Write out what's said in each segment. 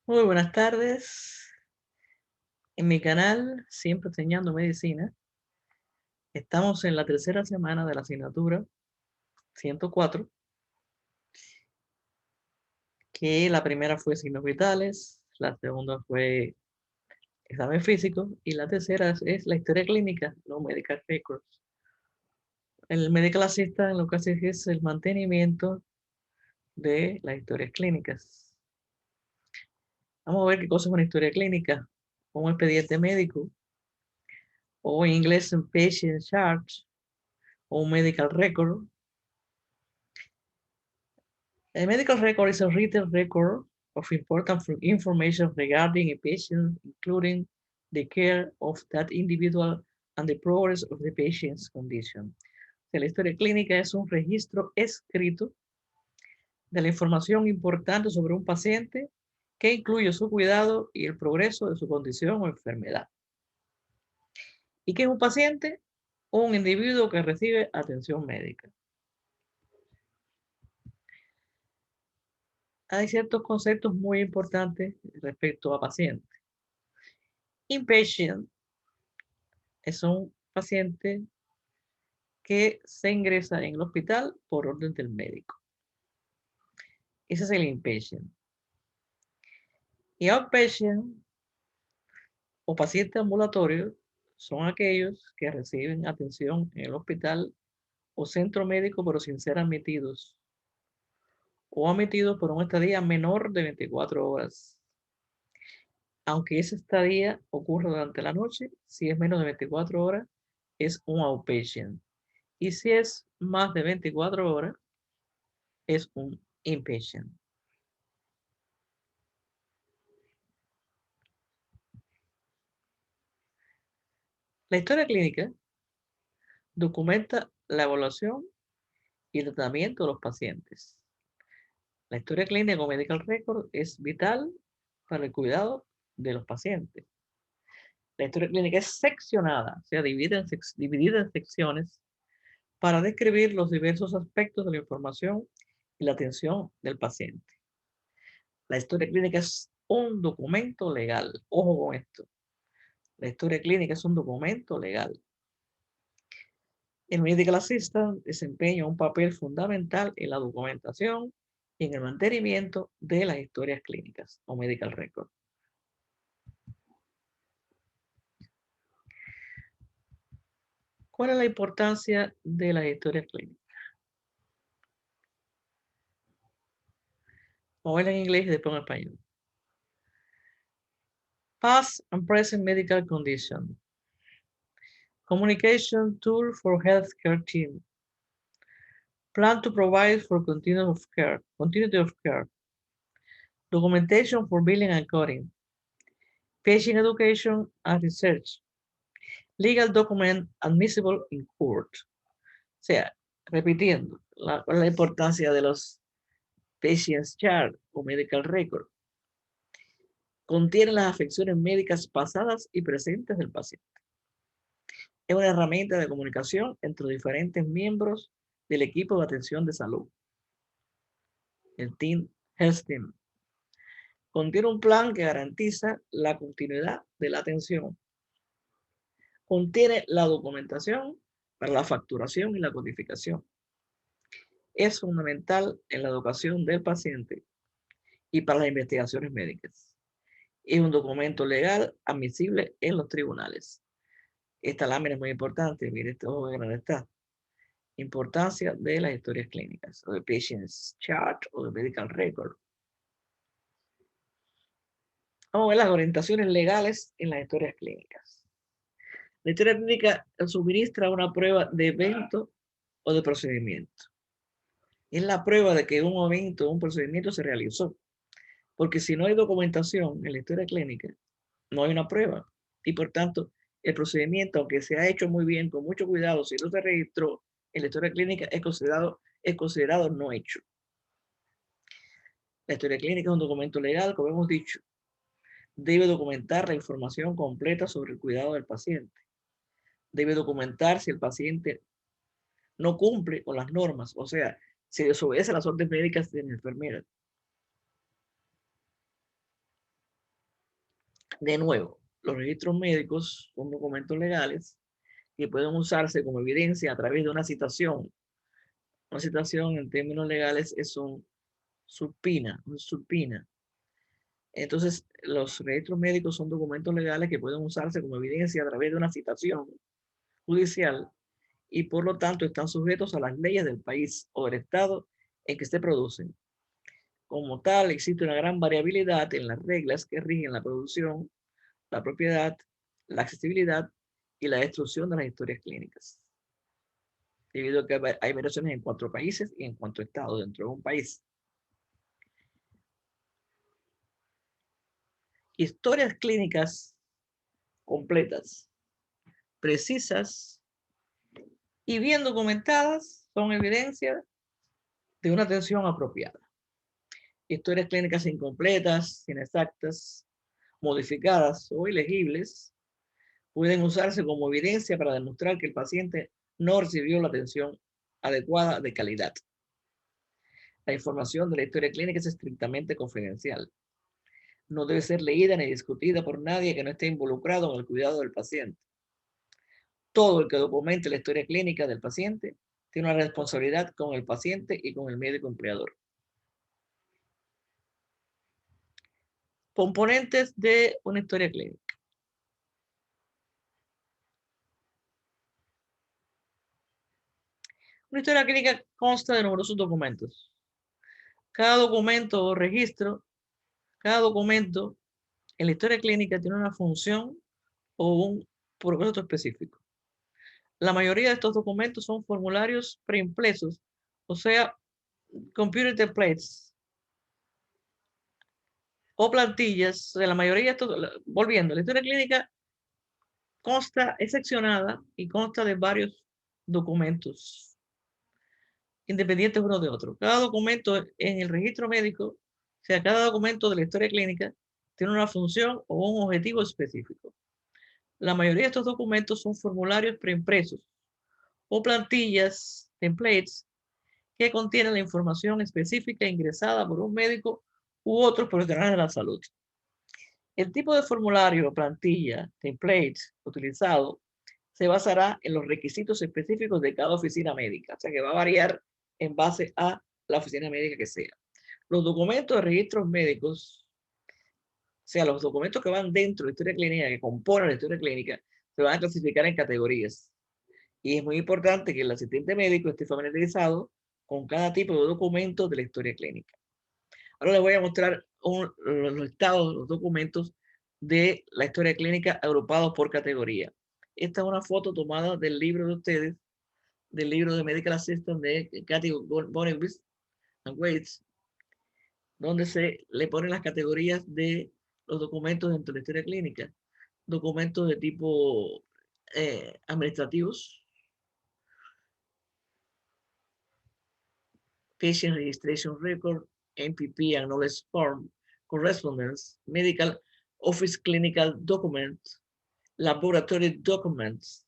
Muy buenas tardes. En mi canal, Siempre Enseñando Medicina, estamos en la tercera semana de la asignatura 104, que la primera fue signos vitales, la segunda fue examen físico y la tercera es la historia clínica, los medical records. El medical assistant lo que hace es el mantenimiento de las historias clínicas. Vamos a ver qué cosa es una historia clínica, un expediente médico, o en inglés un patient chart, o un medical record. A medical record is a written record of important information regarding a patient, including the care of that individual and the progress of the patient's condition. La historia clínica es un registro escrito de la información importante sobre un paciente que incluye su cuidado y el progreso de su condición o enfermedad. ¿Y qué es un paciente? Un individuo que recibe atención médica. Hay ciertos conceptos muy importantes respecto a pacientes. Inpatient es un paciente que se ingresa en el hospital por orden del médico. Ese es el inpatient. Y outpatient o paciente ambulatorio son aquellos que reciben atención en el hospital o centro médico pero sin ser admitidos o admitidos por una estadía menor de 24 horas. Aunque esa estadía ocurra durante la noche, si es menos de 24 horas, es un outpatient. Y si es más de 24 horas, es un inpatient. La historia clínica documenta la evaluación y el tratamiento de los pacientes. La historia clínica o medical record es vital para el cuidado de los pacientes. La historia clínica es seccionada, o sea, dividida en secciones para describir los diversos aspectos de la información y la atención del paciente. La historia clínica es un documento legal. Ojo con esto. La historia clínica es un documento legal. El medical assistant desempeña un papel fundamental en la documentación y en el mantenimiento de las historias clínicas o medical record. ¿Cuál es la importancia de las historias clínicas? Vamos a verla en inglés y después en español. Past and present medical condition. Communication tool for healthcare team. Plan to provide for continuity of care. Documentation for billing and coding. Patient education and research. Legal document admissible in court. O sea, repitiendo, la importancia de los patient's chart o medical record. Contiene las afecciones médicas pasadas y presentes del paciente. Es una herramienta de comunicación entre diferentes miembros del equipo de atención de salud. El Team Health Team. Contiene un plan que garantiza la continuidad de la atención. Contiene la documentación para la facturación y la codificación. Es fundamental en la educación del paciente y para las investigaciones médicas. Es un documento legal admisible en los tribunales. Esta lámina es muy importante. Mire, esto es grande está. Importancia de las historias clínicas, o de patient's chart o de medical record. Vamos a ver las orientaciones legales en las historias clínicas. La historia clínica suministra una prueba de evento o de procedimiento. Es la prueba de que un evento o un procedimiento se realizó. Porque si no hay documentación en la historia clínica, no hay una prueba. Y por tanto, el procedimiento, aunque se ha hecho muy bien, con mucho cuidado, si no se registró en la historia clínica, es considerado no hecho. La historia clínica es un documento legal, como hemos dicho. Debe documentar la información completa sobre el cuidado del paciente. Debe documentar si el paciente no cumple con las normas, o sea, si desobedece las órdenes médicas de la enfermera. De nuevo, los registros médicos son documentos legales que pueden usarse como evidencia a través de una citación. Una citación en términos legales es un supina. Entonces, los registros médicos son documentos legales que pueden usarse como evidencia a través de una citación judicial y por lo tanto están sujetos a las leyes del país o del estado en que se producen. Como tal, existe una gran variabilidad en las reglas que rigen la producción, la propiedad, la accesibilidad y la destrucción de las historias clínicas, debido a que hay variaciones en 4 países y en 4 estados dentro de un país. Historias clínicas completas, precisas y bien documentadas son evidencia de una atención apropiada. Historias clínicas incompletas, inexactas, modificadas o ilegibles pueden usarse como evidencia para demostrar que el paciente no recibió la atención adecuada de calidad. La información de la historia clínica es estrictamente confidencial. No debe ser leída ni discutida por nadie que no esté involucrado en el cuidado del paciente. Todo el que documente la historia clínica del paciente tiene una responsabilidad con el paciente y con el médico empleador. Componentes de una historia clínica. Una historia clínica consta de numerosos documentos. Cada documento o registro, cada documento en la historia clínica tiene una función o un propósito específico. La mayoría de estos documentos son formularios preimpresos, o sea, computer templates o plantillas. De la mayoría de estos, volviendo, la historia clínica consta, es seccionada y consta de varios documentos independientes uno de otro. Cada documento en el registro médico, o sea, cada documento de la historia clínica tiene una función o un objetivo específico. La mayoría de estos documentos son formularios preimpresos o plantillas, templates, que contienen la información específica ingresada por un médico u otros profesionales de la salud. El tipo de formulario o plantilla, template, utilizado se basará en los requisitos específicos de cada oficina médica, o sea que va a variar en base a la oficina médica que sea. Los documentos de registros médicos, o sea, los documentos que van dentro de la historia clínica, que componen la historia clínica, se van a clasificar en categorías. Y es muy importante que el asistente médico esté familiarizado con cada tipo de documento de la historia clínica. Ahora les voy a mostrar los estados, los documentos de la historia clínica agrupados por categoría. Esta es una foto tomada del libro de ustedes, del libro de Medical Assistant de Kathy Bonewitz and Waits, donde se le ponen las categorías de los documentos dentro de la historia clínica. Documentos de tipo administrativos, Patient Registration Record, MPP and Knowledge Form, Correspondence, Medical Office Clinical Documents, Laboratory Documents,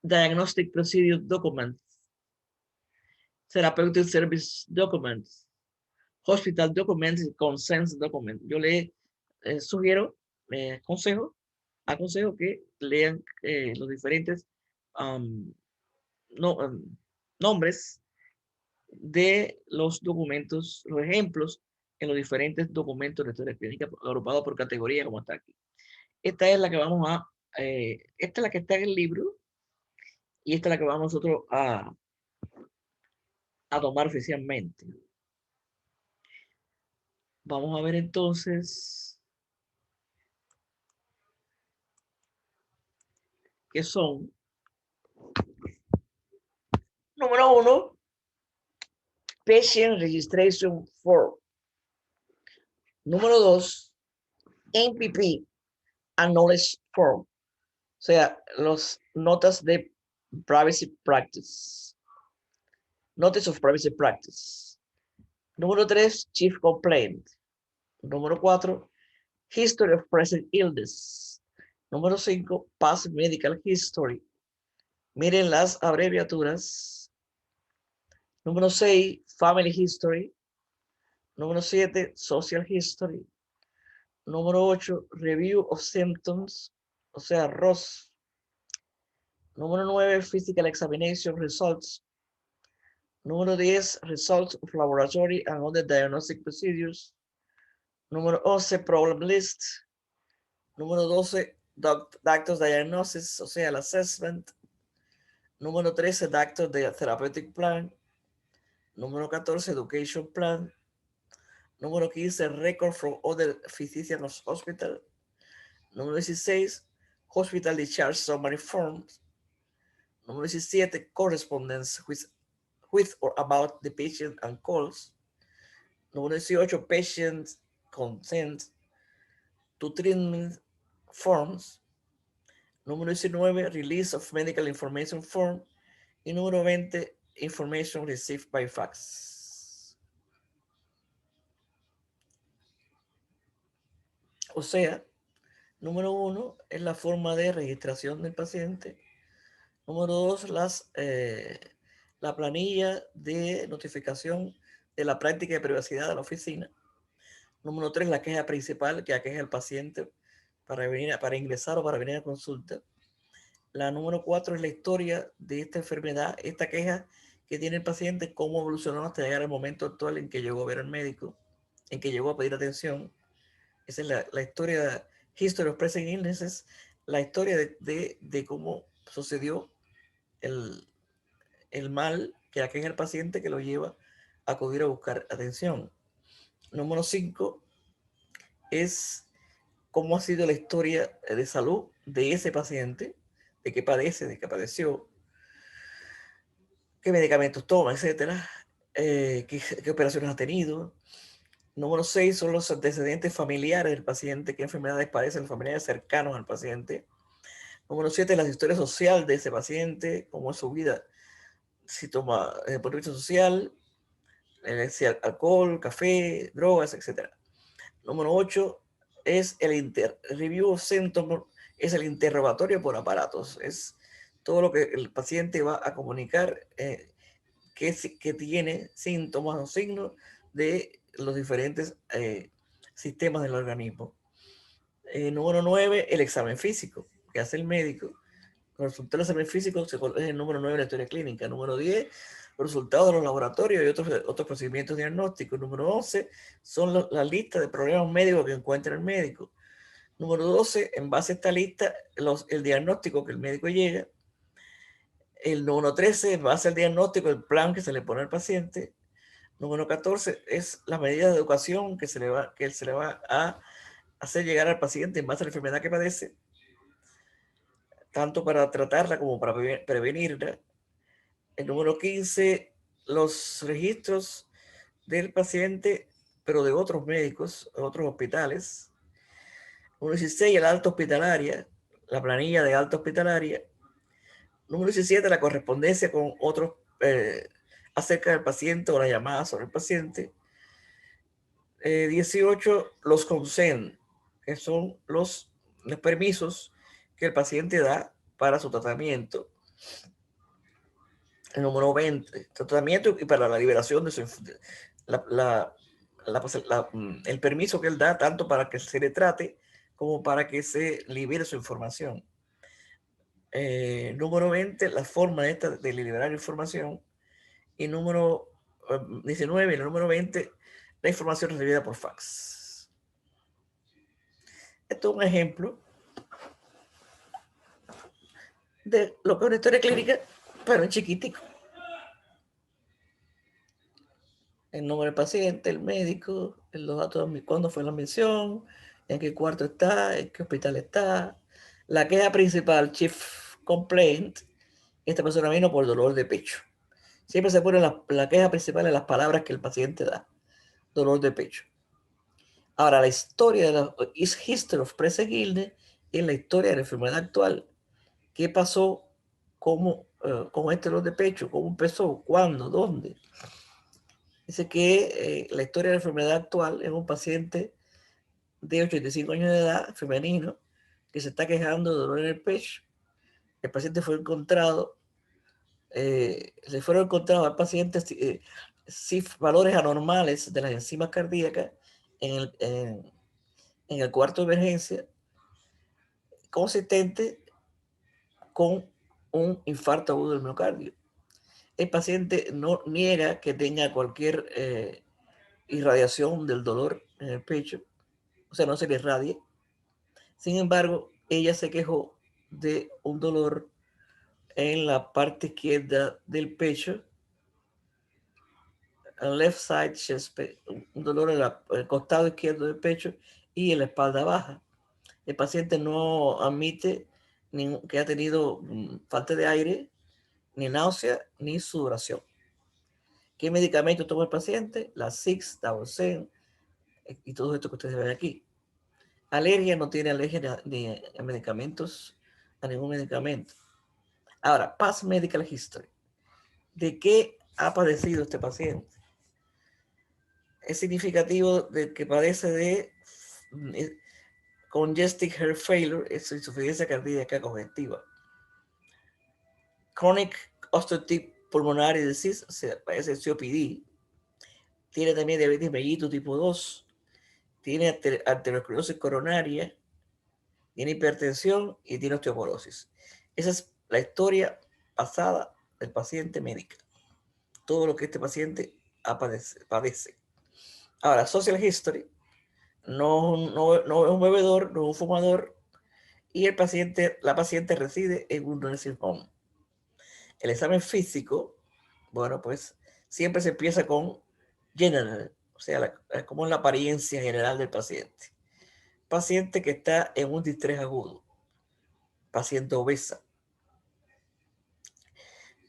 Diagnostic Procedure Documents, Therapeutic Service Documents, Hospital Documents y Consent Documents. Yo les sugiero, aconsejo que lean los diferentes nombres de los documentos, los ejemplos en los diferentes documentos de la historia clínica agrupados por categoría, como está aquí. Esta es la que vamos a, esta es la que está en el libro y esta es la que vamos nosotros a tomar oficialmente. Vamos a ver entonces qué son. Número 1, Patient Registration Form. Número 2, MPP and Knowledge Form. O sea, los notas de Privacy Practice. Notice of Privacy Practice. Número 3, Chief Complaint. Número 4, History of Present Illness. Número 5, Past Medical History. Miren las abreviaturas. Número 6, Family History. Número 7, Social History. Número 8, Review of Symptoms, o sea, ROS. Número 9, Physical Examination Results. Número 10, Results of Laboratory and Other Diagnostic Procedures. Número 11, Problem List. Número 12, Doctor's Diagnosis, o sea, el Assessment. Número 13, Doctor Therapeutic Plan. Número 14, Education Plan. Número 15, Record from Other Physicians Hospital. Número 16, Hospital Discharge Summary Forms. Número 17, Correspondence with or about the patient and calls. Número 18, Patient Consent to Treatment Forms. Número 19, Release of Medical Information Form. Y número 20, Information Received by Fax. O sea, número 1 es la forma de registración del paciente. Número 2, la planilla de notificación de la práctica de privacidad de la oficina. Número 3, la queja principal que aqueja al paciente para ingresar o para venir a consulta. La número 4 es la historia de esta enfermedad, esta queja que tiene el paciente, cómo evolucionó hasta llegar al momento actual en que llegó a ver al médico, en que llegó a pedir atención. Esa es la historia de History of Present Illnesses, la historia de cómo sucedió el, el mal que aqueja al paciente que lo lleva a acudir a buscar atención. Número 5 es cómo ha sido la historia de salud de ese paciente, de qué padece, de qué padeció, qué medicamentos toma, etcétera, qué operaciones ha tenido. Número 6 son los antecedentes familiares del paciente, qué enfermedades padecen los familiares cercanos al paciente. Número 7, la historia social de ese paciente, cómo es su vida, si toma desde el punto de vista social, si alcohol, café, drogas, etcétera. Número 8 es el review of symptoms, es el interrogatorio por aparatos, es todo lo que el paciente va a comunicar que tiene síntomas o signos de los diferentes sistemas del organismo. Número 9, el examen físico que hace el médico. Los resultados del examen físico es el número 9 de la historia clínica. Número 10, los resultados de los laboratorios y otros procedimientos diagnósticos. Número 11, son la lista de problemas médicos que encuentra el médico. Número 12, en base a esta lista, el diagnóstico que el médico llega. El número 13, en base al diagnóstico, el plan que se le pone al paciente. Número 14 es la medida de educación que él se le va a hacer llegar al paciente en base a la enfermedad que padece, tanto para tratarla como para prevenirla. El número 15, los registros del paciente, pero de otros médicos, de otros hospitales. Número 16, el alta hospitalaria, la planilla de alta hospitalaria. Número 17, la correspondencia con otros acerca del paciente o la llamada sobre el paciente. 18, los consent, que son los permisos que el paciente da para su tratamiento. El número 20, tratamiento y para la liberación de el permiso que él da tanto para que se le trate como para que se libere su información. Número 20, la forma de liberar información. Y número 19 y el número 20, la información recibida por fax. Esto es un ejemplo de lo que es una historia clínica, pero en chiquitico. El nombre del paciente, el médico, los datos de cuándo fue la admisión, en qué cuarto está, en qué hospital está. La queja principal, chief complaint, esta persona vino por dolor de pecho. Siempre se pone la queja principal en las palabras que el paciente da. Dolor de pecho. Ahora, la historia de la history of present illness es la historia de la enfermedad actual. ¿Qué pasó? ¿Cómo, con este dolor de pecho? ¿Cómo empezó? ¿Cuándo? ¿Dónde? Dice que la historia de la enfermedad actual es un paciente de 85 años de edad, femenino, que se está quejando de dolor en el pecho. El paciente fue encontrado, le fueron encontrados al paciente valores anormales de las enzimas cardíacas en en el cuarto de emergencia consistente con un infarto agudo del miocardio. El paciente no niega que tenga cualquier irradiación del dolor en el pecho, o sea, no se le irradie. Sin embargo, ella se quejó de un dolor en la parte izquierda del pecho, el left side chest, un dolor en el costado izquierdo del pecho y en la espalda baja. El paciente no admite que ha tenido falta de aire, ni náusea, ni sudoración. ¿Qué medicamento toma el paciente? La Six, Davosen y todo esto que ustedes ven aquí. Alergia, no tiene alergia ni a medicamentos, a ningún medicamento. Ahora, past medical history. ¿De qué ha padecido este paciente? Es significativo de que padece de congestive heart failure, es insuficiencia cardíaca congestiva. Chronic obstructive pulmonary disease, o sea, padece COPD. Tiene también diabetes mellitus tipo 2. Tiene arteriosclerosis coronaria. Tiene hipertensión y tiene osteoporosis. Esa es la historia pasada del paciente médica. Todo lo que este paciente padece. Ahora, social history. No es un bebedor, no es un fumador. Y la paciente reside en un nursing home. El examen físico, bueno, pues siempre se empieza con general, o sea, como la apariencia general del paciente. Paciente que está en un distrés agudo. Paciente obesa.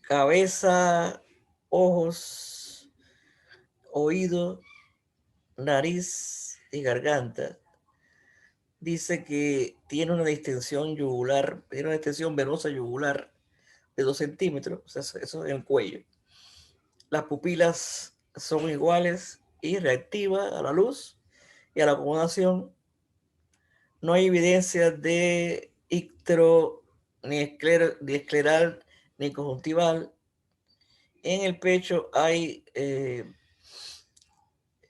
Cabeza, ojos, oído, nariz y garganta. Dice que tiene una distensión yugular, tiene una distensión venosa yugular de 2 centímetros, o sea, eso en el cuello. Las pupilas son iguales y reactivas a la luz y a la acomodación. No hay evidencia de ictero, ni escleral, ni conjuntival. En el pecho hay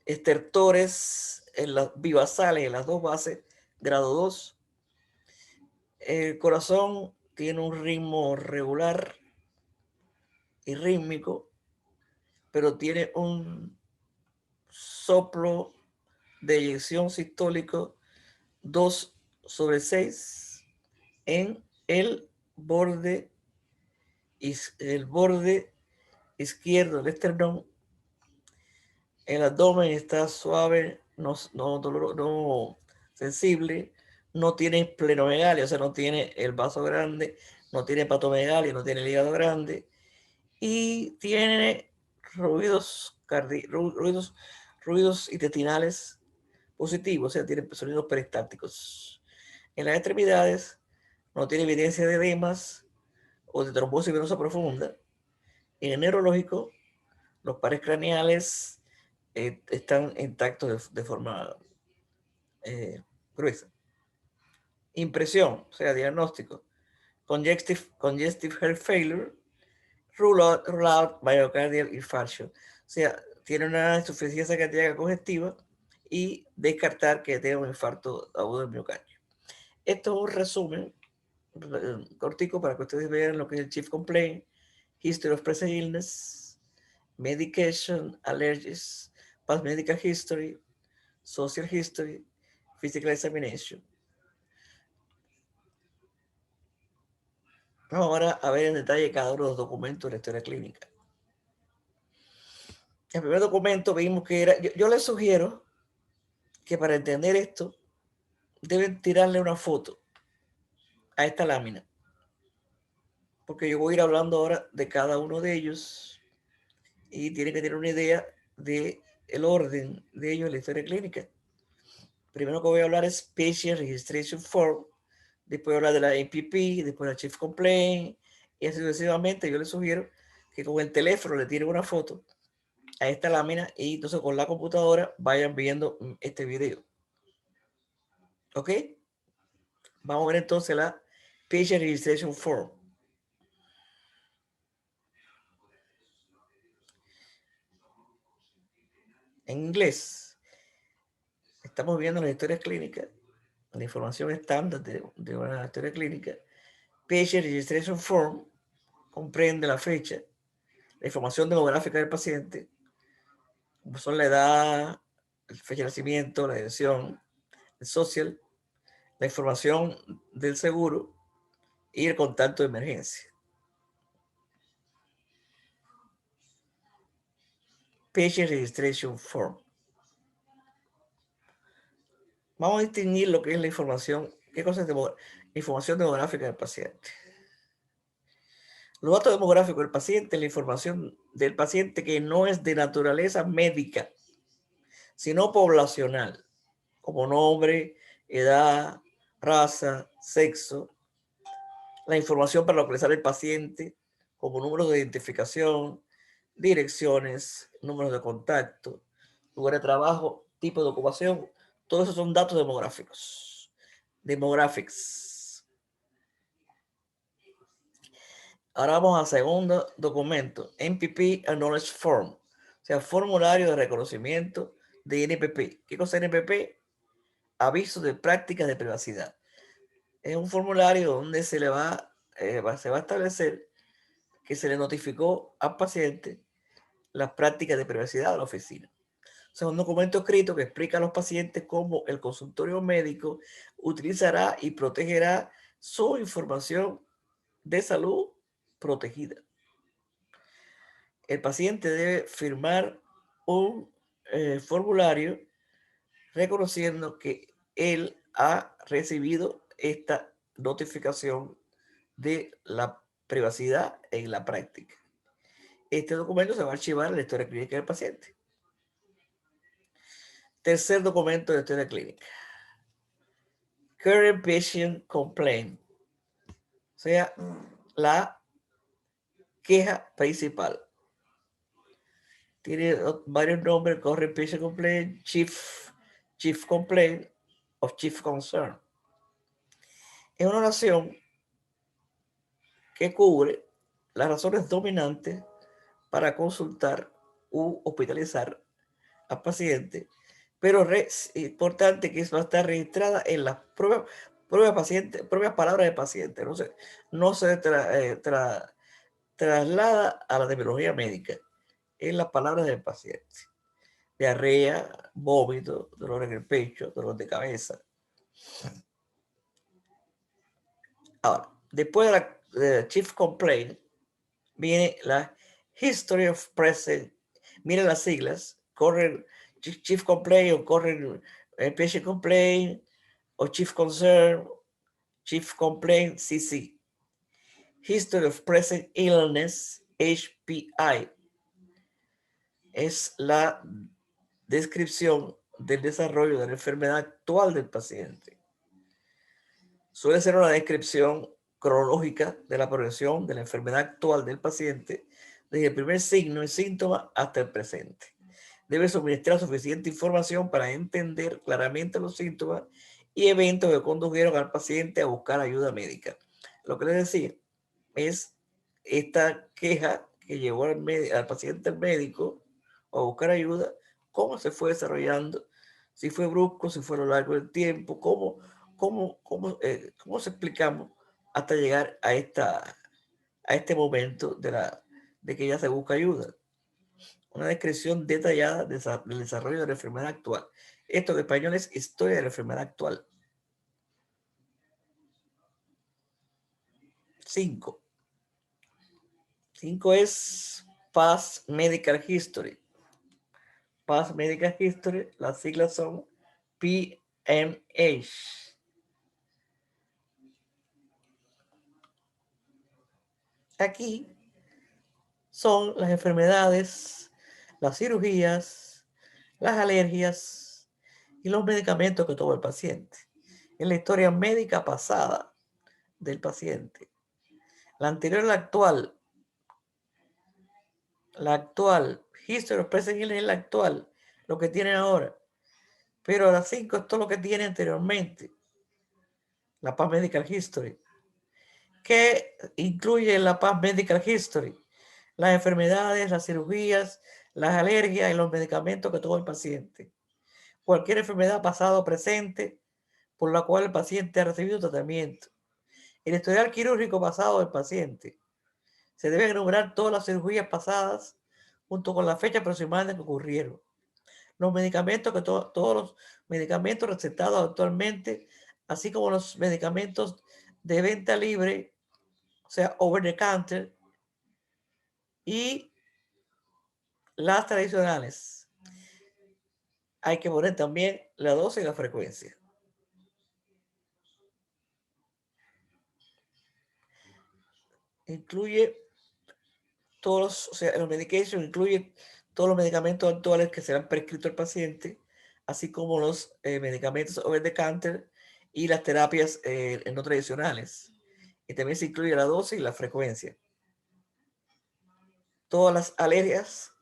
estertores en las bivasales, en las dos bases, grado 2. El corazón tiene un ritmo regular y rítmico, pero tiene un soplo de eyección sistólico 2/6 en el borde izquierdo del esternón. El abdomen está suave, no sensible, no tiene esplenomegalia, o sea, no tiene el vaso grande, no tiene hepatomegalia, no tiene el hígado grande, y tiene ruidos intestinales positivos, o sea, tiene sonidos peristálticos. En las extremidades no tiene evidencia de edemas o de trombosis venosa profunda. En el neurológico, los pares craneales están intactos de forma gruesa. Impresión, o sea, diagnóstico. Congestive heart failure, rule out myocardial infarction. O sea, tiene una insuficiencia cardíaca congestiva y descartar que tenga un infarto agudo del miocardio. Esto es un resumen cortico para que ustedes vean lo que es el chief complaint, history of present illness, medication, allergies, past medical history, social history, physical examination. Vamos ahora a ver en detalle cada uno de los documentos de la historia clínica. El primer documento vimos que era, yo les sugiero que para entender esto deben tirarle una foto a esta lámina, porque yo voy a ir hablando ahora de cada uno de ellos y tienen que tener una idea de el orden de ellos en la historia clínica. Primero que voy a hablar es Patient Registration Form, después hablar de la APP, después la Chief Complaint, y así sucesivamente. Yo les sugiero que con el teléfono le tiren una foto a esta lámina y entonces con la computadora vayan viendo este video. ¿Ok? Vamos a ver entonces la Patient Registration Form. En inglés, estamos viendo las historias clínicas la información estándar de una historia clínica. Patient Registration Form comprende la fecha, la información demográfica del paciente, como son la edad, la fecha de nacimiento, la dirección, el social, la información del seguro y el contacto de emergencia. Patient Registration Form. Vamos a distinguir lo que es la información, qué cosa es información demográfica del paciente. Los datos demográficos del paciente, la información del paciente que no es de naturaleza médica, sino poblacional, como nombre, edad, raza, sexo, la información para localizar el paciente, como números de identificación, direcciones, números de contacto, lugar de trabajo, tipo de ocupación, todos esos son datos demográficos. Demographics. Ahora vamos al segundo documento, NPP Acknowledged Form, o sea, formulario de reconocimiento de NPP. ¿Qué cosa es NPP? Aviso de prácticas de privacidad. Es un formulario donde se va a establecer que se le notificó al paciente las prácticas de privacidad de la oficina. O sea, un documento escrito que explica a los pacientes cómo el consultorio médico utilizará y protegerá su información de salud protegida. El paciente debe firmar un formulario reconociendo que él ha recibido esta notificación de la privacidad en la práctica. Este documento se va a archivar en la historia clínica del paciente. Tercer documento de historia clínica. Current Patient Complaint. O sea, la queja principal. Tiene varios nombres: Current Patient Complaint, Chief Complaint o Chief Concern. Es una oración que cubre las razones dominantes para consultar u hospitalizar al paciente, pero es importante que va a estar registrada en las propias palabras del paciente. No se traslada a la terminología médica, en las palabras del paciente. Diarrea, vómito, dolor en el pecho, dolor de cabeza. Ahora, después de la Chief Complaint, viene la History of Present. Miren las siglas: corren Chief Complaint o corren Patient Complaint o Chief Concern, Chief Complaint, CC. History of Present Illness, HPI. Es la descripción del desarrollo de la enfermedad actual del paciente. Suele ser una descripción cronológica de la progresión de la enfermedad actual del paciente desde el primer signo y síntoma hasta el presente. Debe suministrar suficiente información para entender claramente los síntomas y eventos que condujeron al paciente a buscar ayuda médica. Lo que les decía es esta queja que llevó al paciente al médico a buscar ayuda, cómo se fue desarrollando, si fue brusco, si fue a lo largo del tiempo, cómo se explicamos hasta llegar a este momento de que ya se busca ayuda. Una descripción detallada del desarrollo de la enfermedad actual. Esto en español es historia de la enfermedad actual. 5 es Past Medical History. Past Medical History, las siglas son PMH. Aquí son las enfermedades, las cirugías, las alergias y los medicamentos que tomó el paciente. En la historia médica pasada del paciente. La anterior a la actual. La actual. History of Present Illness es la actual. Lo que tiene ahora. Pero la 5 es todo lo que tiene anteriormente. La Past Medical History. ¿Qué incluye la Past Medical History? Las enfermedades, las cirugías, las alergias y los medicamentos que tomó el paciente. Cualquier enfermedad pasada o presente por la cual el paciente ha recibido tratamiento, el historial quirúrgico pasado del paciente. Se deben enumerar todas las cirugías pasadas junto con la fecha aproximada en que ocurrieron. Los medicamentos, todos los medicamentos recetados actualmente, así como los medicamentos de venta libre, o sea, over the counter, y las tradicionales. Hay que poner también la dosis y la frecuencia. Incluye todos, o sea, los medication incluye todos los medicamentos actuales que serán prescritos al paciente, así como los medicamentos over the counter y las terapias no tradicionales. Y también se incluye la dosis y la frecuencia. Todas las alergias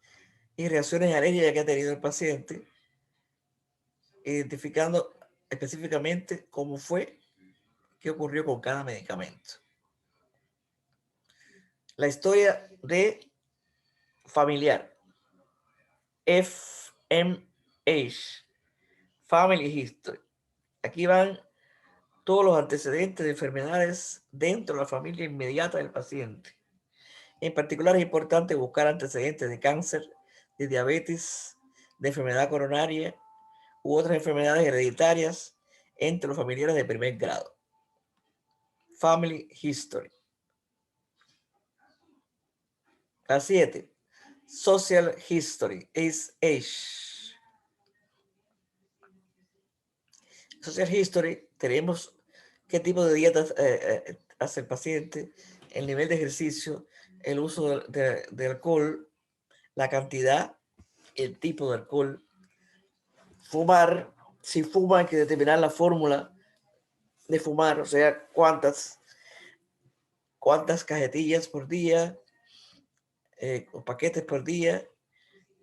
y reacciones alérgicas que ha tenido el paciente, identificando específicamente cómo fue, qué ocurrió con cada medicamento. La historia de familiar, FMH, Family History. Aquí van todos los antecedentes de enfermedades dentro de la familia inmediata del paciente. En particular es importante buscar antecedentes de cáncer, de diabetes, de enfermedad coronaria u otras enfermedades hereditarias entre los familiares de primer grado. Family History. La 7. Social History, es age. Social History, tenemos qué tipo de dietas hace el paciente, el nivel de ejercicio, el uso de alcohol, la cantidad, el tipo de alcohol, fumar, si fuma hay que determinar la fórmula de fumar, o sea, cuántas cajetillas por día, o paquetes por día,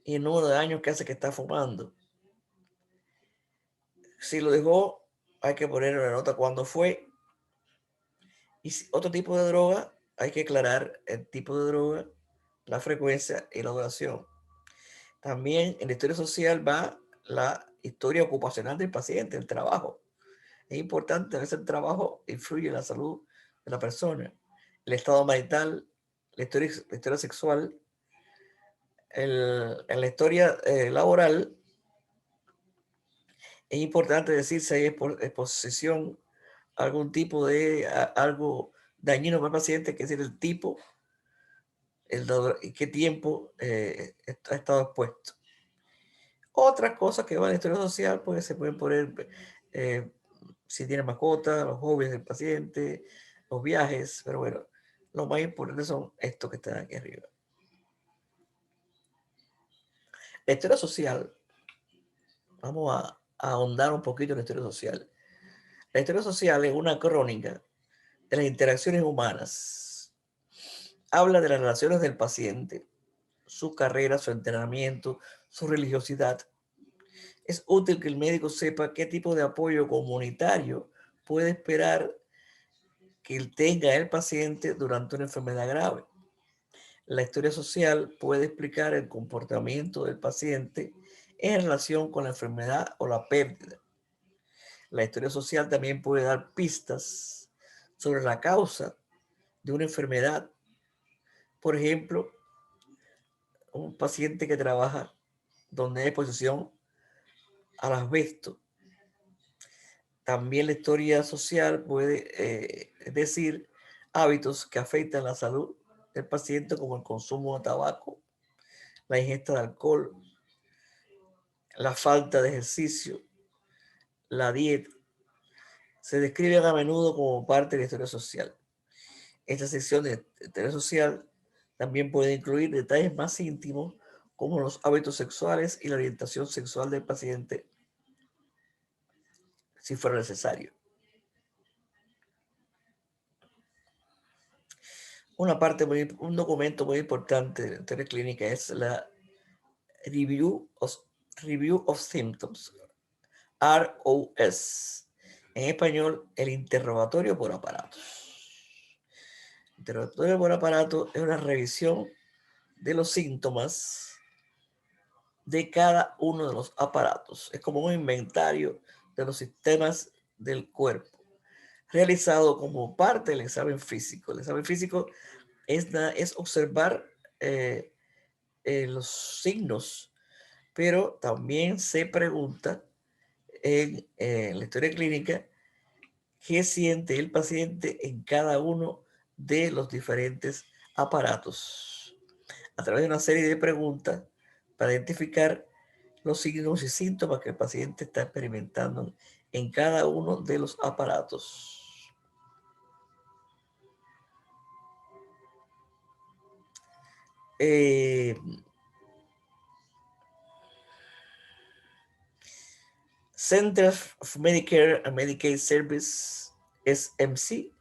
y el número de años que hace que está fumando. Si lo dejó, hay que poner una nota cuándo fue. Y si otro tipo de droga, hay que aclarar el tipo de droga, la frecuencia y la duración. También en la historia social va la historia ocupacional del paciente, el trabajo. Es importante, a veces el trabajo influye en la salud de la persona, el estado marital, la historia sexual, en la historia laboral. Es importante decir si hay exposición a algún tipo de algo dañino para el paciente, que es decir, el tipo, y qué tiempo ha estado expuesto. Otras cosas que van en la historia social, pues se pueden poner eh, si tiene mascota, los hobbies del paciente, los viajes, pero bueno, lo más importante son estos que están aquí arriba. La historia social, vamos a ahondar un poquito en la historia social. La historia social es una crónica de las interacciones humanas. Habla de las relaciones del paciente, su carrera, su entrenamiento, su religiosidad. Es útil que el médico sepa qué tipo de apoyo comunitario puede esperar que tenga el paciente durante una enfermedad grave. La historia social puede explicar el comportamiento del paciente en relación con la enfermedad o la pérdida. La historia social también puede dar pistas sobre la causa de una enfermedad. Por ejemplo, un paciente que trabaja donde hay exposición al asbesto. También la historia social puede decir hábitos que afectan la salud del paciente, como el consumo de tabaco, la ingesta de alcohol, la falta de ejercicio, la dieta. Se describen a menudo como parte de la historia social. Esta sección de historia social también puede incluir detalles más íntimos, como los hábitos sexuales y la orientación sexual del paciente, si fuera necesario. Un documento muy importante de la historia clínica es la Review of Symptoms, ROS. En español, el interrogatorio por aparatos. El interrogatorio por aparato es una revisión de los síntomas de cada uno de los aparatos. Es como un inventario de los sistemas del cuerpo, realizado como parte del examen físico. El examen físico es observar los signos, pero también se pregunta en la historia clínica qué siente el paciente en cada uno de los diferentes aparatos, a través de una serie de preguntas para identificar los signos y síntomas que el paciente está experimentando en cada uno de los aparatos. Centers of Medicare and Medicaid Service, SMC,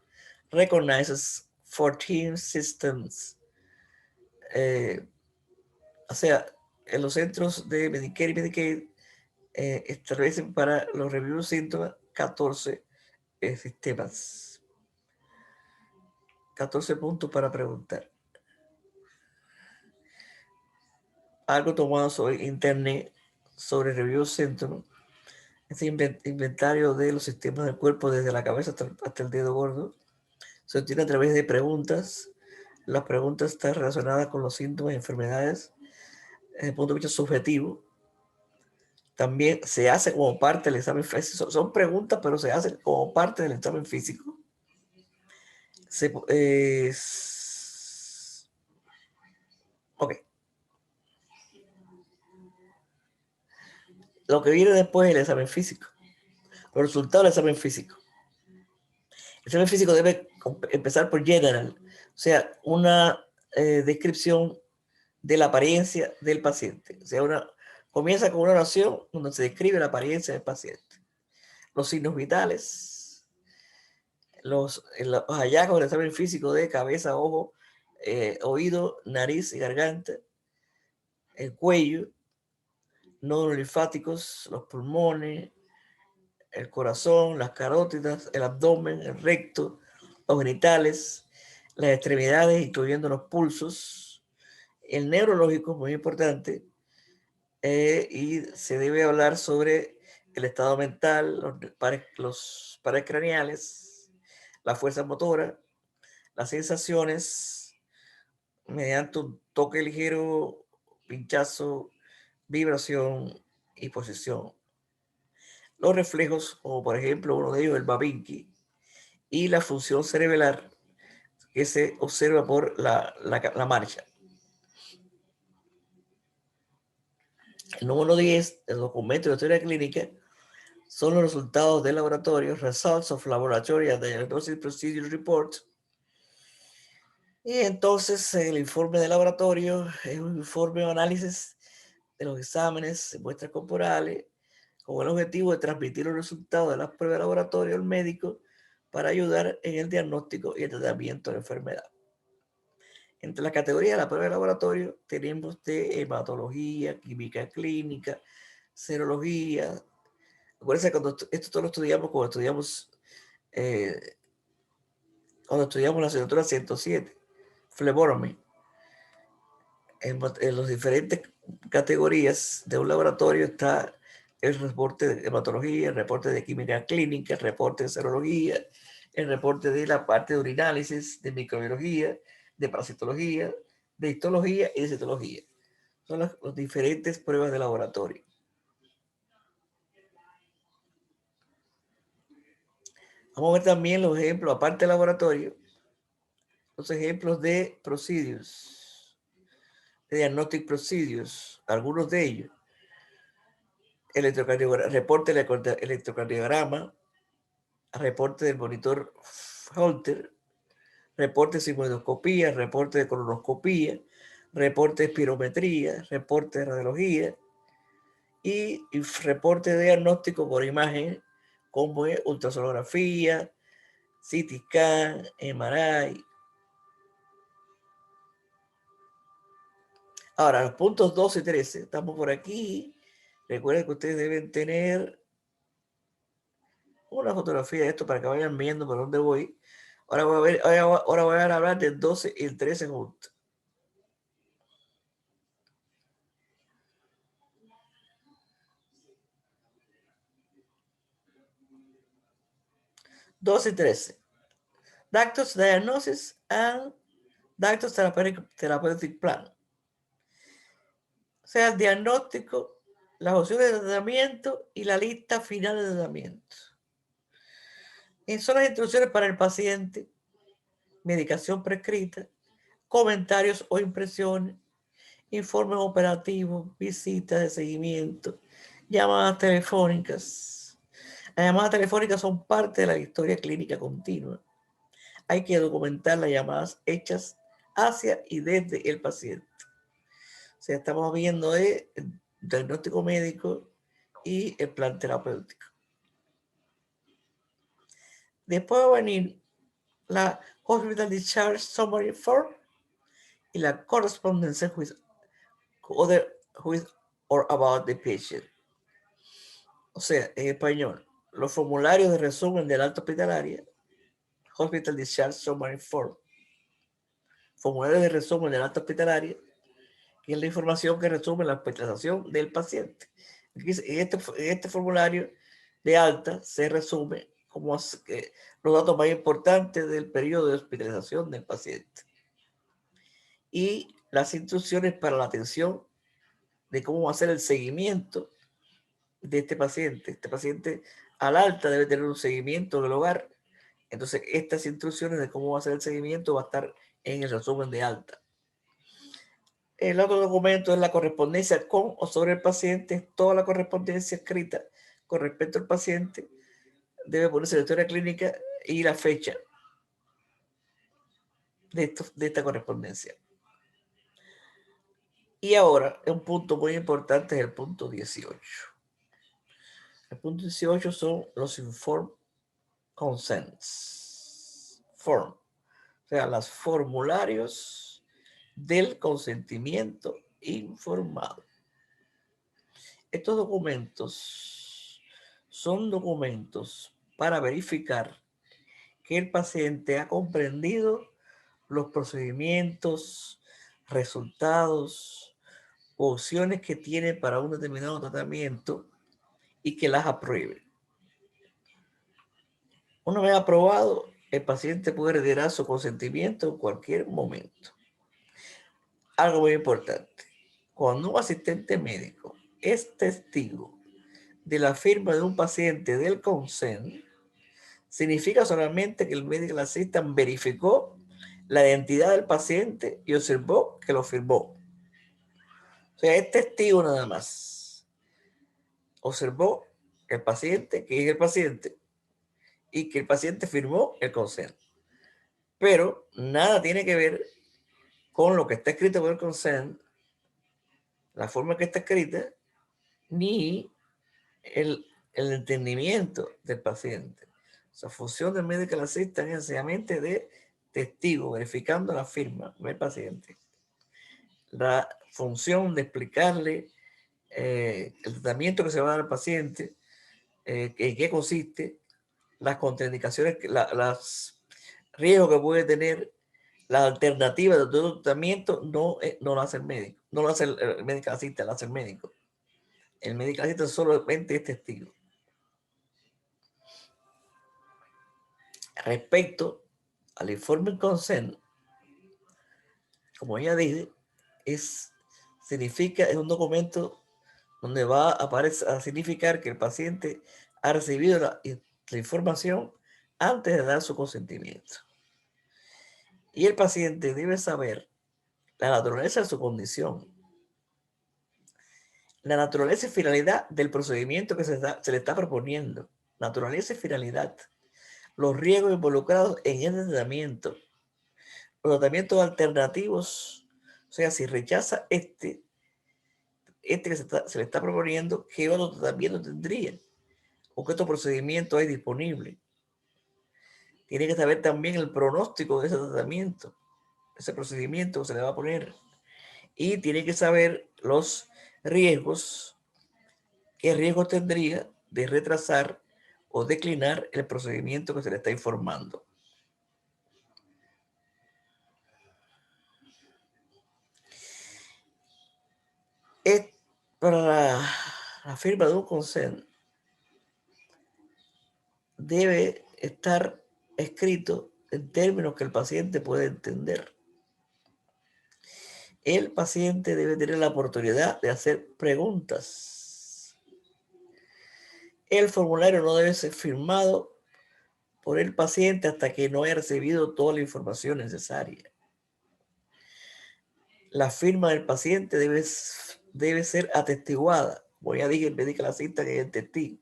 recognizes 14 systems. O sea, en los centros de Medicare y Medicaid establecen para los reviews de síntomas 14 sistemas. 14 puntos para preguntar. Algo tomado sobre internet, sobre review symptoms. Este inventario de los sistemas del cuerpo desde la cabeza hasta el dedo gordo se obtiene a través de preguntas. Las preguntas están relacionadas con los síntomas y enfermedades desde el punto de vista subjetivo. También se hace como parte del examen físico. Son preguntas, pero se hacen como parte del examen físico. Ok. Lo que viene después es el examen físico. Los resultados del examen físico. El examen físico debe empezar por general, o sea, una descripción de la apariencia del paciente. O sea, comienza con una oración donde se describe la apariencia del paciente. Los signos vitales, los hallazgos del examen físico de cabeza, ojo, oído, nariz y garganta, el cuello, nódulos linfáticos, los pulmones, el corazón, las carótidas, el abdomen, el recto, los genitales, las extremidades, incluyendo los pulsos. El neurológico es muy importante y se debe hablar sobre el estado mental, los pares craneales, la fuerza motora, las sensaciones mediante un toque ligero, pinchazo, vibración y posición. Los reflejos, como por ejemplo uno de ellos, el Babinski, y la función cerebral que se observa por la marcha. El número 10 del documento de historia clínica son los resultados del laboratorio, Results of Laboratory and Diagnostic Procedure Report. Y entonces el informe de laboratorio es un informe o análisis de los exámenes de muestras corporales con el objetivo de transmitir los resultados de las pruebas de laboratorio al médico para ayudar en el diagnóstico y el tratamiento de la enfermedad. Entre las categorías de la prueba de laboratorio tenemos de hematología, química clínica, serología. Acuérdense cuando esto todo lo estudiamos cuando estudiamos la asignatura 107, flebotomy. En las diferentes categorías de un laboratorio está el reporte de hematología, el reporte de química clínica, el reporte de serología, el reporte de la parte de urinálisis, de microbiología, de parasitología, de histología y de citología. Son las diferentes pruebas de laboratorio. Vamos a ver también los ejemplos, aparte del laboratorio, los ejemplos de procedures, de diagnostic procedures, algunos de ellos. Reporte del electrocardiograma, reporte del monitor Holter, reporte de sigmoidoscopía, reporte de colonoscopía, reporte de espirometría, reporte de radiología y reporte de diagnóstico por imagen como es ultrasonografía, CT scan, MRI. Ahora, los puntos 12 y 13, estamos por aquí. Recuerden que ustedes deben tener una fotografía de esto para que vayan viendo por dónde voy. Ahora voy a hablar del 12 y el 13 juntos. 2 y 13. Doctor's Diagnosis and Doctor's Therapeutic Plan. O sea, el diagnóstico, las opciones de tratamiento y la lista final de tratamiento. Son las instrucciones para el paciente, medicación prescrita, comentarios o impresiones, informes operativos, visitas de seguimiento, llamadas telefónicas. Las llamadas telefónicas son parte de la historia clínica continua. Hay que documentar las llamadas hechas hacia y desde el paciente. O sea, estamos viendo el diagnóstico médico y el plan terapéutico. Después va a venir la Hospital Discharge Summary Form y la Correspondence with or about the patient. O sea, en español, los formularios de resumen del alta hospitalaria, Hospital Discharge Summary Form, formulario de resumen del alta hospitalaria, que es la información que resume la hospitalización del paciente. En este formulario de alta se resume como los datos más importantes del periodo de hospitalización del paciente y las instrucciones para la atención de cómo va a ser el seguimiento de este paciente. Este paciente al alta debe tener un seguimiento del hogar. Entonces, estas instrucciones de cómo va a ser el seguimiento va a estar en el resumen de alta. El otro documento es la correspondencia con o sobre el paciente. Toda la correspondencia escrita con respecto al paciente debe ponerse la historia clínica y la fecha de esta correspondencia. Y ahora, un punto muy importante es el punto 18. El punto 18 son los informed consents. Form. O sea, los formularios del consentimiento informado. Estos documentos son documentos para verificar que el paciente ha comprendido los procedimientos, resultados, opciones que tiene para un determinado tratamiento y que las apruebe. Una vez aprobado, el paciente puede retirar su consentimiento en cualquier momento. Algo muy importante, cuando un asistente médico es testigo de la firma de un paciente del consent, significa solamente que el medical assistant verificó la identidad del paciente y observó que lo firmó. O sea, es testigo nada más. Observó el paciente, que es el paciente, y que el paciente firmó el consent. Pero nada tiene que ver con lo que está escrito por el consent, la forma que está escrita, ni el entendimiento del paciente. O sea, función del medical assistant es sencillamente de testigo, verificando la firma del paciente. La función de explicarle el tratamiento que se va a dar al paciente, en qué consiste, las contraindicaciones, los riesgos que puede tener, la alternativa de todo tratamiento, no lo hace el médico, no lo hace el medical assistant, lo hace el médico. El medical assistant solamente es testigo. Respecto al informe consent, como ya dije, es un documento donde va a significar que el paciente ha recibido la información antes de dar su consentimiento. Y el paciente debe saber la naturaleza de su condición, la naturaleza y finalidad del procedimiento que se le está proponiendo, naturaleza y finalidad, los riesgos involucrados en el tratamiento, los tratamientos alternativos, o sea, si rechaza que se le está proponiendo, ¿qué otro tratamiento tendría? ¿O qué otro procedimiento hay disponible? Tiene que saber también el pronóstico de ese tratamiento, ese procedimiento que se le va a poner. Y tiene que saber los riesgos, qué riesgos tendría de retrasar o declinar el procedimiento que se le está informando. Para la firma de un consent, debe estar escrito en términos que el paciente puede entender. El paciente debe tener la oportunidad de hacer preguntas. El formulario no debe ser firmado por el paciente hasta que no haya recibido toda la información necesaria. La firma del paciente debe ser atestiguada. Como ya dije, el médico la cita que es el testigo.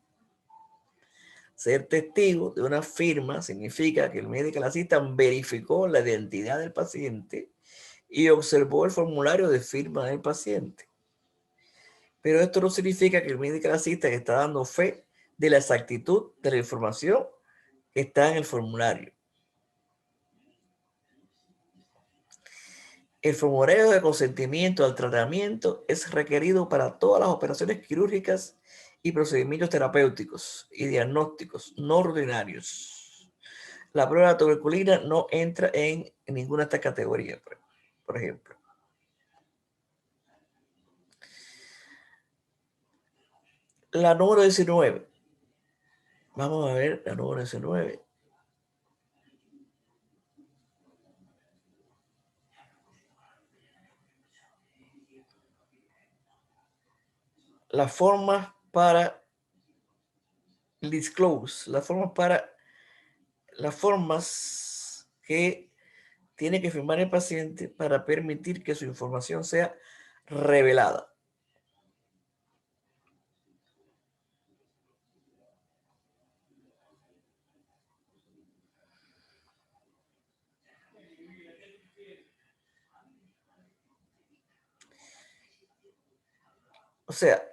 Ser testigo de una firma significa que el médico la cita verificó la identidad del paciente y observó el formulario de firma del paciente. Pero esto no significa que el médico la cita está dando fe de la exactitud de la información que está en el formulario. El formulario de consentimiento al tratamiento es requerido para todas las operaciones quirúrgicas y procedimientos terapéuticos y diagnósticos no ordinarios. La prueba de tuberculina no entra en ninguna de estas categorías, por ejemplo. La número 19. Vamos a ver la número 19. Las formas para disclose, las formas que tiene que firmar el paciente para permitir que su información sea revelada. O sea,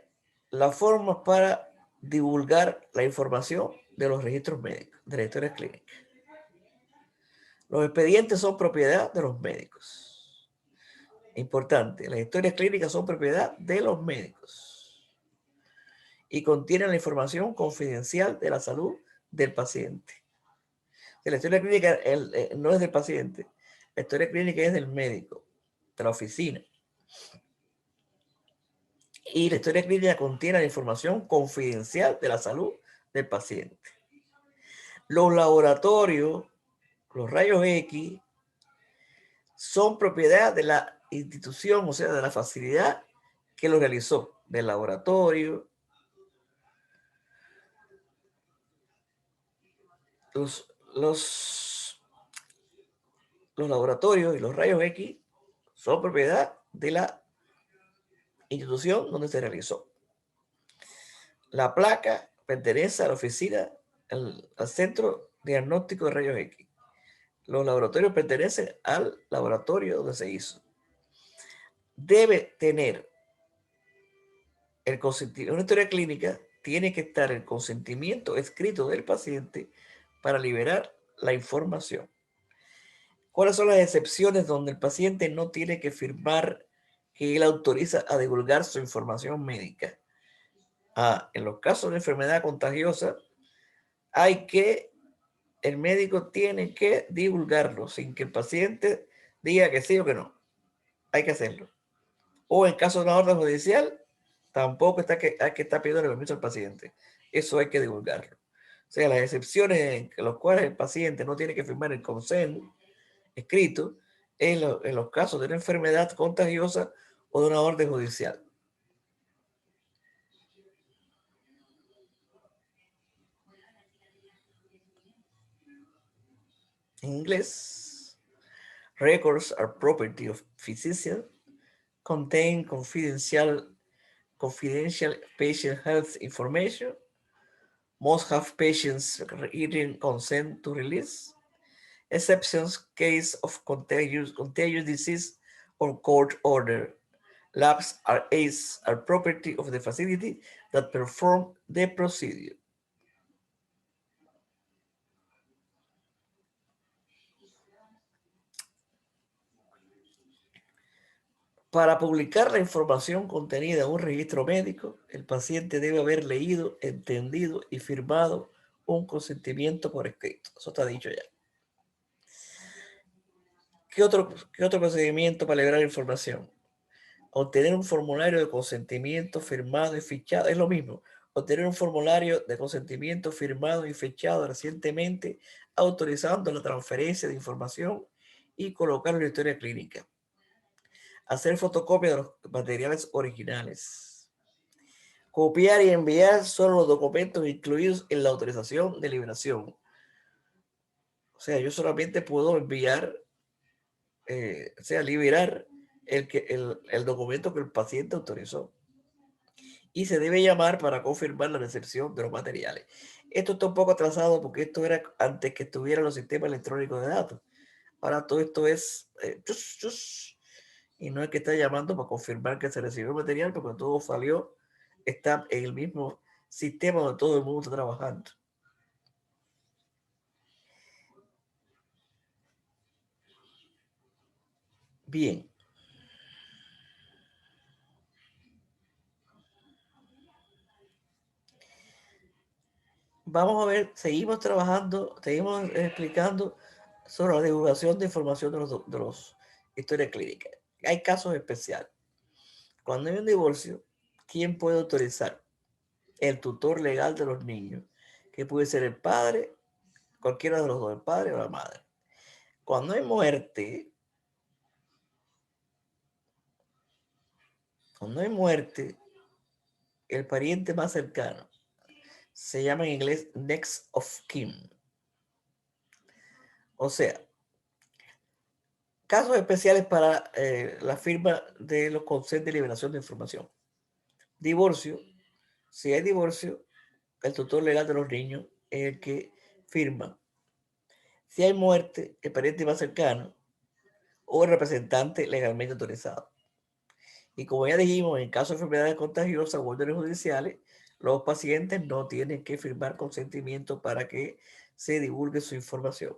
la forma para divulgar la información de los registros médicos, de las historias clínicas. Los expedientes son propiedad de los médicos. Importante, las historias clínicas son propiedad de los médicos y contienen la información confidencial de la salud del paciente. La historia clínica no es del paciente, la historia clínica es del médico, de la oficina. Y la historia clínica contiene la información confidencial de la salud del paciente. Los laboratorios, los rayos X, son propiedad de la institución, o sea, de la facilidad que lo realizó, del laboratorio. Los laboratorios y los rayos X son propiedad de la institución donde se realizó. La placa pertenece a la oficina, al centro diagnóstico de rayos X. Los laboratorios pertenecen al laboratorio donde se hizo. Debe tener el consentimiento. Una historia clínica tiene que estar el consentimiento escrito del paciente para liberar la información. ¿Cuáles son las excepciones donde el paciente no tiene que firmar que él autoriza a divulgar su información médica? En los casos de enfermedad contagiosa, el médico tiene que divulgarlo sin que el paciente diga que sí o que no. Hay que hacerlo. O en caso de una orden judicial, tampoco hay que estar pidiendo el permiso al paciente. Eso hay que divulgarlo. O sea, las excepciones en las cuales el paciente no tiene que firmar el consent escrito en los casos de una enfermedad contagiosa o de una orden judicial. En inglés, records are property of physician, contain confidential patient health information, must have patients written consent to release, exceptions case of contagious disease or court order. Labs are property of the facility that perform the procedure. Para publicar la información contenida en un registro médico, el paciente debe haber leído, entendido y firmado un consentimiento por escrito. Eso está dicho ya. ¿Qué otro procedimiento para liberar información? Obtener un formulario de consentimiento firmado y fichado. Es lo mismo. obtener un formulario de consentimiento firmado y fechado recientemente autorizando la transferencia de información y colocarlo en la historia clínica. Hacer fotocopia de los materiales originales. Copiar y enviar solo los documentos incluidos en la autorización de liberación. O sea, yo solamente puedo enviar, o sea, liberar el documento que el paciente autorizó. Y se debe llamar para confirmar la recepción de los materiales. Esto está un poco atrasado porque esto era antes que estuvieran los sistemas electrónicos de datos. Ahora todo esto es y no es que está llamando para confirmar que se recibió el material, porque todo salió, está en el mismo sistema donde todo el mundo está trabajando. Bien. Vamos a ver, seguimos trabajando, seguimos explicando sobre la divulgación de información de los historias clínicas. Hay casos especiales. Cuando hay un divorcio, ¿quién puede autorizar? El tutor legal de los niños, que puede ser el padre, cualquiera de los dos, el padre o la madre. Cuando hay muerte, el pariente más cercano se llama en inglés next of kin. O sea, casos especiales para la firma de los consejos de liberación de información. Divorcio. Si hay divorcio, el tutor legal de los niños es el que firma. Si hay muerte, el pariente más cercano o el representante legalmente autorizado. Y como ya dijimos, en caso de enfermedades contagiosas o órdenes judiciales, los pacientes no tienen que firmar consentimiento para que se divulgue su información.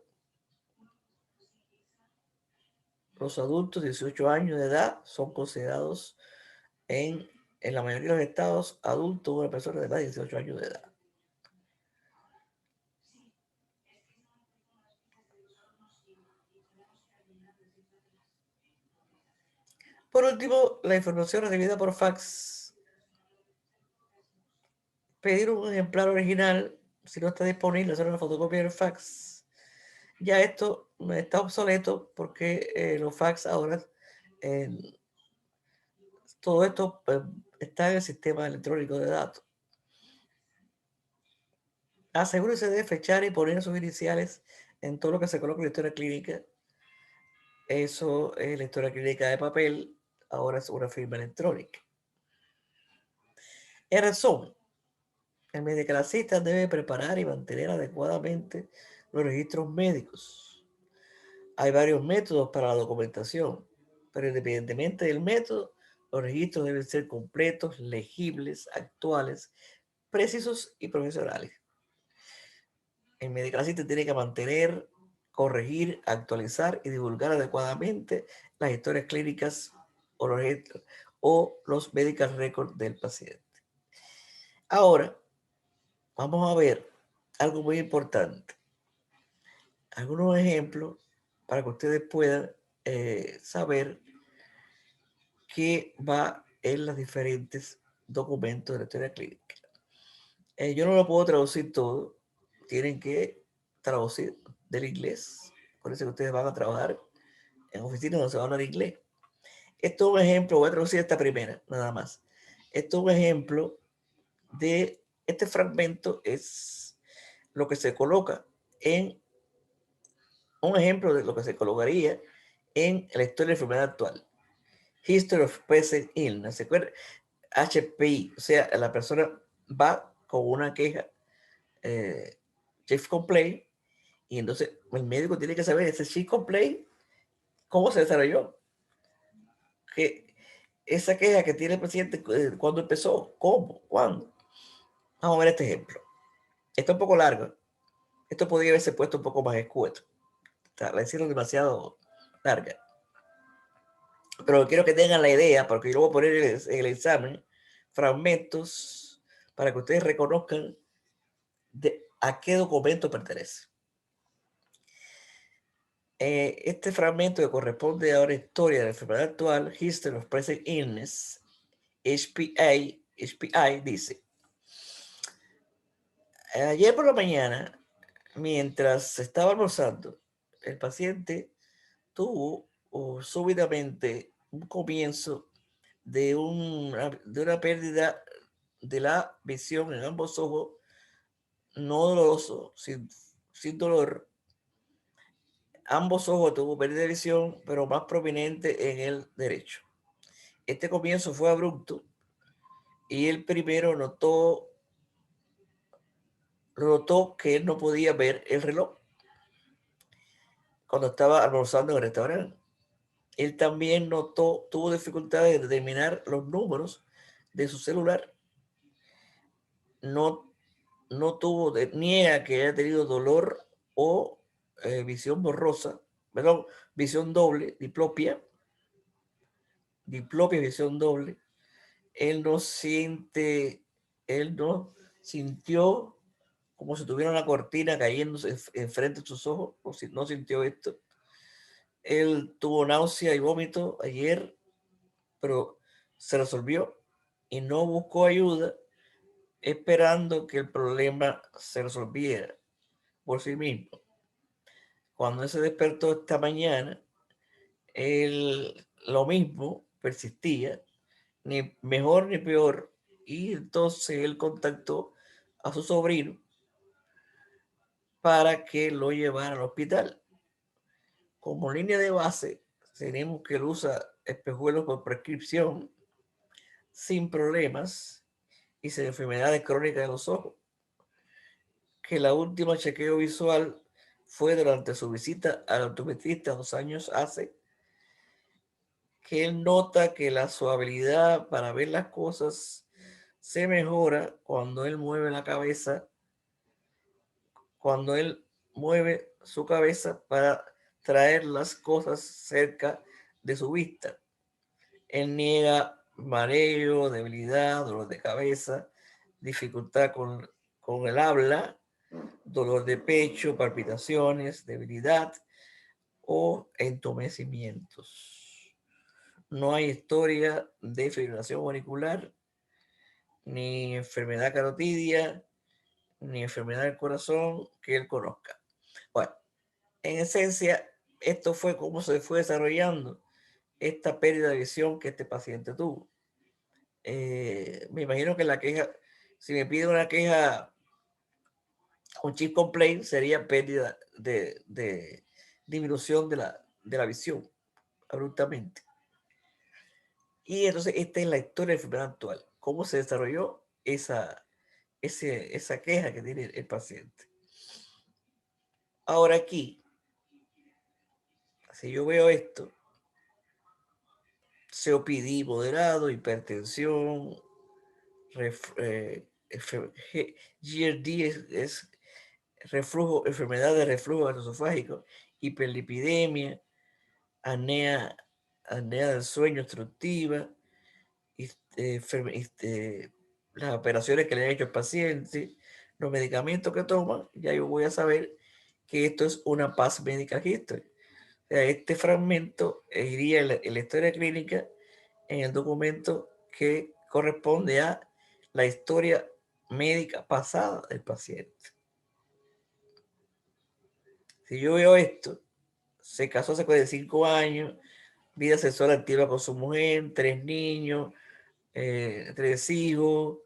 Los adultos de 18 años de edad son considerados en la mayoría de los estados adultos una persona de edad de 18 años de edad. Por último, la información recibida por fax. Pedir un ejemplar original, si no está disponible, hacer una fotocopia del fax. Ya esto está obsoleto porque los fax ahora, todo esto está en el sistema electrónico de datos. Asegúrese de fechar y poner sus iniciales en todo lo que se coloca en la historia clínica. Eso es la historia clínica de papel, ahora es una firma electrónica. En resumen, el medicalista debe preparar y mantener adecuadamente los registros médicos. Hay varios métodos para la documentación, pero independientemente del método, los registros deben ser completos, legibles, actuales, precisos y profesionales. El medicalista tiene que mantener, corregir, actualizar y divulgar adecuadamente las historias clínicas o los medical records del paciente. Ahora, vamos a ver algo muy importante. Algunos ejemplos para que ustedes puedan saber qué va en los diferentes documentos de la historia clínica. Yo no lo puedo traducir todo. Tienen que traducir del inglés. Por eso que ustedes van a trabajar en oficinas donde se va a hablar inglés. Esto es un ejemplo, voy a traducir esta primera, nada más. Esto es un ejemplo de este fragmento, es lo que se coloca en un ejemplo de lo que se colocaría en la historia de enfermedad actual. History of Present Illness. ¿Se acuerdan? HPI, o sea, la persona va con una queja, chief complaint, y entonces el médico tiene que saber ese chief complaint, cómo se desarrolló, que esa queja que tiene el paciente, cuándo empezó, cómo, cuándo. Vamos a ver este ejemplo. Esto es un poco largo. Esto podría haberse puesto un poco más escueto. La hicieron demasiado larga. Pero quiero que tengan la idea, porque yo lo voy a poner en el examen, fragmentos para que ustedes reconozcan a qué documento pertenece. Este fragmento que corresponde a la historia de la enfermedad actual, History of Present Illness, HPI dice: Ayer por la mañana, mientras estaba almorzando, el paciente tuvo súbitamente un comienzo de una pérdida de la visión en ambos ojos, no doloroso, sin dolor. Ambos ojos tuvo pérdida de visión, pero más prominente en el derecho. Este comienzo fue abrupto y el primero notó que él no podía ver el reloj cuando estaba almorzando en el restaurante. Él también tuvo dificultades de determinar los números de su celular. No, no niega que haya tenido dolor o visión borrosa, perdón, visión doble, diplopia, visión doble. Él no sintió como si tuviera una cortina cayéndose enfrente de sus ojos, no sintió esto. Él tuvo náusea y vómito ayer, pero se resolvió y no buscó ayuda esperando que el problema se resolviera por sí mismo. Cuando él se despertó esta mañana, lo mismo persistía, ni mejor ni peor, y entonces él contactó a su sobrino para que lo llevara al hospital. Como línea de base, tenemos que él usa espejuelos por prescripción sin problemas y sin enfermedades crónicas de los ojos, que la última chequeo visual fue durante su visita al optometrista 2 años hace, que él nota que su habilidad para ver las cosas se mejora cuando él mueve la cabeza, cuando él mueve su cabeza para traer las cosas cerca de su vista. Él niega mareo, debilidad, dolor de cabeza, dificultad con el habla, dolor de pecho, palpitaciones, debilidad o entumecimientos. No hay historia de fibrilación auricular, ni enfermedad carotidia, ni enfermedad del corazón que él conozca. Bueno, en esencia, esto fue cómo se fue desarrollando esta pérdida de visión que este paciente tuvo. Me imagino que la queja, si me pide una queja, un chip complaint sería pérdida de disminución de la visión abruptamente. Y entonces esta es la historia de la enfermedad actual, cómo se desarrolló esa queja que tiene el paciente. Ahora aquí, si yo veo esto, COPD moderado, hipertensión, GERD es reflujo, enfermedad de reflujo gastroesofágico, hiperlipidemia, apnea del sueño obstructiva, las operaciones que le han hecho al paciente, los medicamentos que toman, ya yo voy a saber que esto es una Past Medical History. O sea, este fragmento iría en la historia clínica en el documento que corresponde a la historia médica pasada del paciente. Si yo veo esto, se casó hace 45 años, vida sexual activa con su mujer, 3 niños, 3 hijos,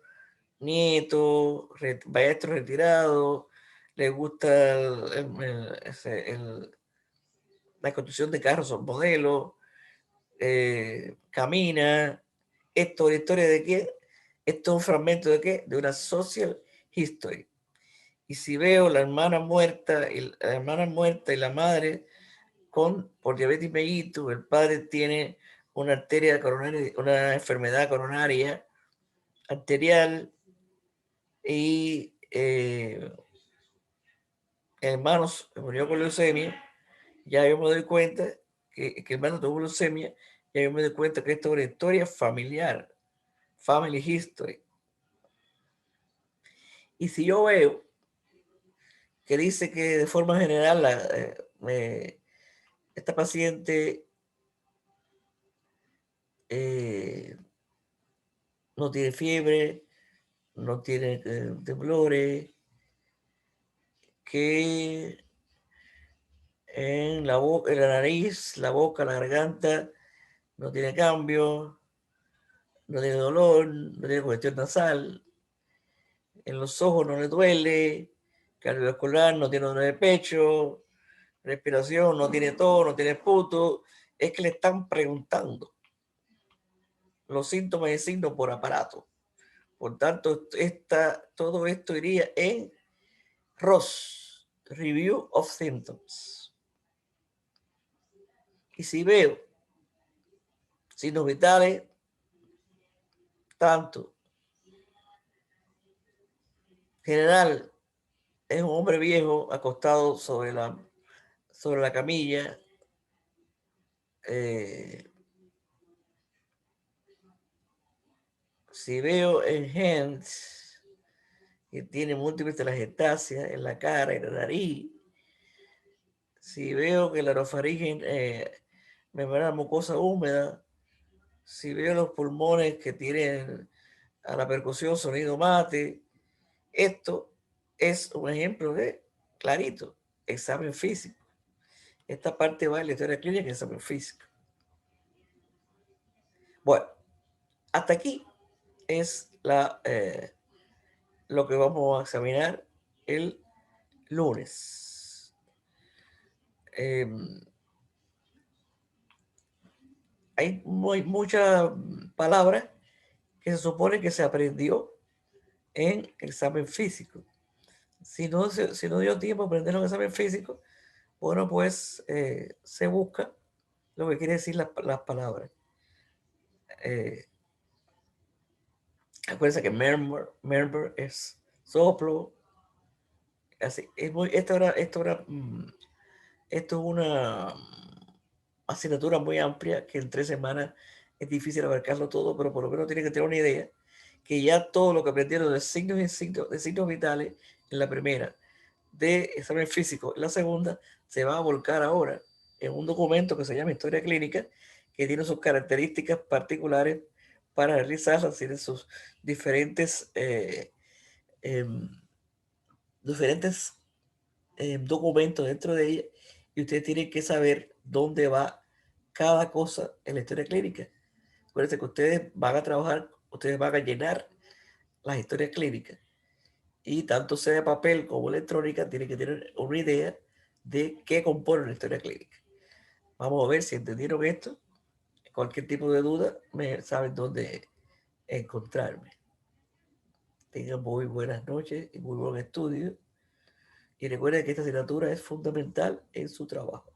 nietos, maestro retirado, le gusta la construcción de carros, son modelos, camina. ¿Esto es historia de qué? Esto es un fragmento de qué? De una social history. Y si veo la hermana muerta y la madre por diabetes mellitus, el padre tiene una arteria coronaria, una enfermedad coronaria arterial y hermanos murió con leucemia, ya yo me doy cuenta que el hermano tuvo leucemia, ya yo me doy cuenta que esto es una historia familiar, family history. Y si yo veo que dice que de forma general esta paciente no tiene fiebre, no tiene temblores, que en la nariz, la boca, la garganta no tiene cambio, no tiene dolor, no tiene congestión nasal, en los ojos no le duele, cardiovascular no tiene dolor de pecho, respiración no tiene tos, no tiene esputo. Es que le están preguntando los síntomas y signos por aparato. Por tanto, todo esto iría en ROS, Review of Symptoms. Y si veo signos vitales, tanto general, es un hombre viejo acostado sobre la camilla, si veo en hands que tiene múltiples telangiectasias en la cara y la nariz, si veo que la orofaringe membrana mucosa húmeda, si veo los pulmones que tienen a la percusión sonido mate, esto es un ejemplo de clarito, examen físico. Esta parte va en la historia clínica y examen físico. Bueno, hasta aquí es lo que vamos a examinar el lunes. Hay muchas palabras que se supone que se aprendió en examen físico. Si no dio tiempo a aprender un examen físico, bueno, pues se busca lo que quiere decir las palabras. Acuérdense que murmur es soplo. Así, esto es una asignatura muy amplia que en 3 semanas es difícil abarcarlo todo, pero por lo menos tienen que tener una idea que ya todo lo que aprendieron de signos vitales en la primera, de examen físico en la segunda, se va a volcar ahora en un documento que se llama Historia Clínica, que tiene sus características particulares para realizarlas, tiene sus diferentes diferentes documentos dentro de ella, y ustedes tienen que saber dónde va cada cosa en la historia clínica. Acuérdense que ustedes van a trabajar, ustedes van a llenar las historias clínicas, y tanto sea de papel como electrónica, tienen que tener una idea de qué compone una historia clínica. Vamos a ver si entendieron esto. Cualquier tipo de duda, saben dónde encontrarme. Tengan muy buenas noches y muy buen estudio. Y recuerden que esta asignatura es fundamental en su trabajo.